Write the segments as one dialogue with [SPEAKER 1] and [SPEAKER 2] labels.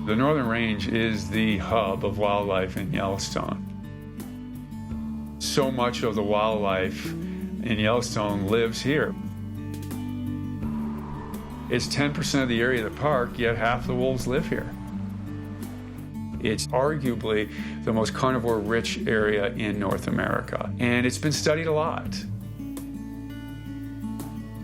[SPEAKER 1] The Northern Range is the hub of wildlife in Yellowstone. So much of the wildlife in Yellowstone lives here. It's 10% of the area of the park, yet half the wolves live here. It's arguably the most carnivore-rich area in North America, and it's been studied a lot.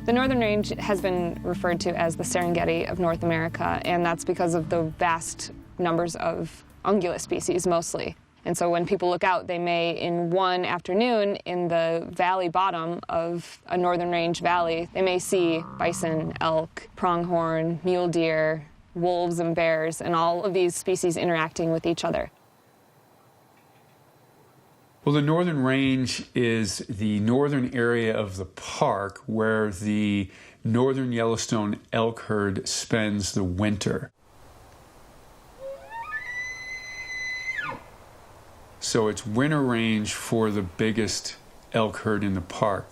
[SPEAKER 2] The Northern Range has been referred to as the Serengeti of North America, and that's because of the vast numbers of ungulate species, mostly. And so when people look out, they may, in one afternoon, in the valley bottom of a Northern Range valley, they may see bison, elk, pronghorn, mule deer, wolves and bears, and all of these species interacting with each other.
[SPEAKER 1] Well, the Northern Range is the northern area of the park where the northern Yellowstone elk herd spends the winter. So it's winter range for the biggest elk herd in the park.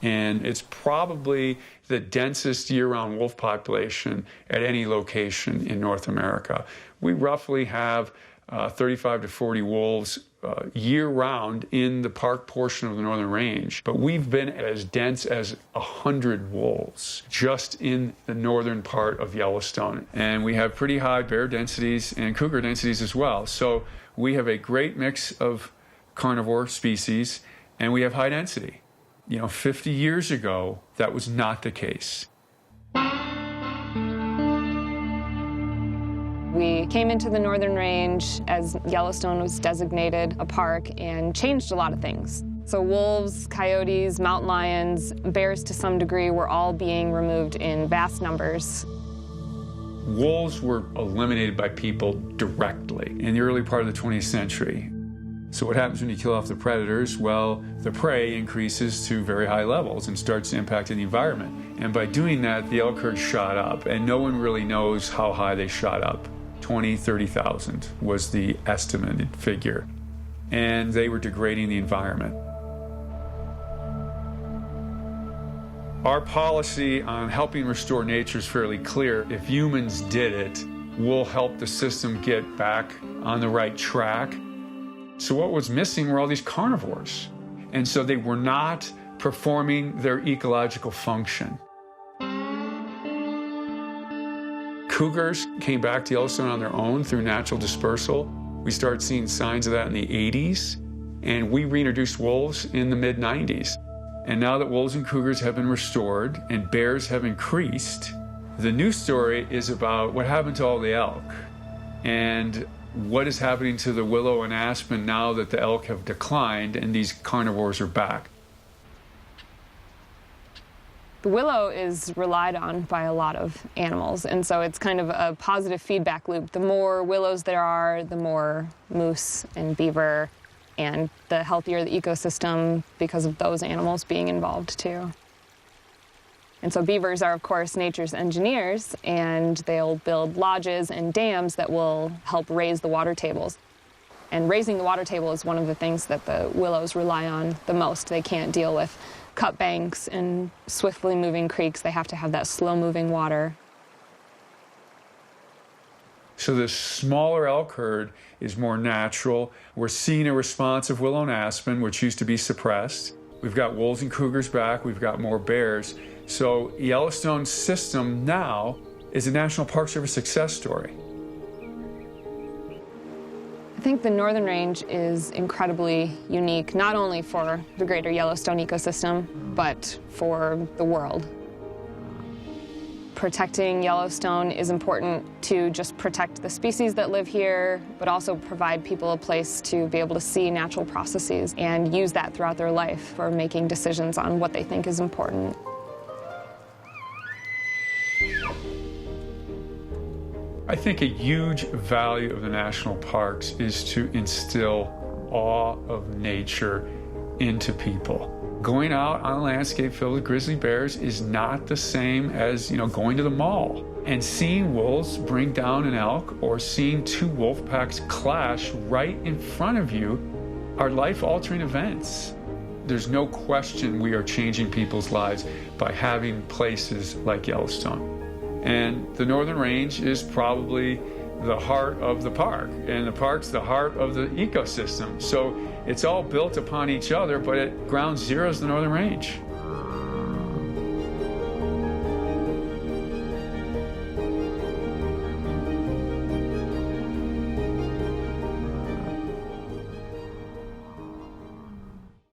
[SPEAKER 1] And it's probably the densest year-round wolf population at any location in North America. We roughly have 35 to 40 wolves year-round in the park portion of the Northern Range. But we've been as dense as 100 wolves just in the northern part of Yellowstone. And we have pretty high bear densities and cougar densities as well. So we have a great mix of carnivore species, and we have high density. 50 years ago, that was not the case.
[SPEAKER 2] We came into the Northern Range as Yellowstone was designated a park and changed a lot of things. So wolves, coyotes, mountain lions, bears to some degree were all being removed in vast numbers.
[SPEAKER 1] Wolves were eliminated by people directly in the early part of the 20th century. So what happens when you kill off the predators? Well, the prey increases to very high levels and starts impacting the environment. And by doing that, the elk herd shot up, and no one really knows how high they shot up. 20, 30,000 was the estimated figure. And they were degrading the environment. Our policy on helping restore nature is fairly clear. If humans did it, we'll help the system get back on the right track. So what was missing were all these carnivores. And so they were not performing their ecological function. Cougars came back to Yellowstone on their own through natural dispersal. We started seeing signs of that in the 80s, and we reintroduced wolves in the mid-90s. And now that wolves and cougars have been restored and bears have increased, the new story is about what happened to all the elk and what is happening to the willow and aspen now that the elk have declined and these carnivores are back.
[SPEAKER 2] The willow is relied on by a lot of animals, and so it's kind of a positive feedback loop. The more willows there are, the more moose and beaver, and the healthier the ecosystem because of those animals being involved too. And so beavers are, of course, nature's engineers, and they'll build lodges and dams that will help raise the water tables. And raising the water table is one of the things that the willows rely on the most. They can't deal with cut banks and swiftly moving creeks. They have to have that slow-moving water.
[SPEAKER 1] So the smaller elk herd is more natural. We're seeing a response of willow and aspen, which used to be suppressed. We've got wolves and cougars back. We've got more bears. So Yellowstone's system now is a National Park Service success story.
[SPEAKER 2] I think the Northern Range is incredibly unique, not only for the greater Yellowstone ecosystem, but for the world. Protecting Yellowstone is important to just protect the species that live here, but also provide people a place to be able to see natural processes and use that throughout their life for making decisions on what they think is important.
[SPEAKER 1] I think a huge value of the national parks is to instill awe of nature into people. Going out on a landscape filled with grizzly bears is not the same as, going to the mall. And seeing wolves bring down an elk or seeing two wolf packs clash right in front of you are life-altering events. There's no question we are changing people's lives by having places like Yellowstone. And the Northern Range is probably the heart of the park, and the park's the heart of the ecosystem. So it's all built upon each other, but at ground zero is the Northern Range.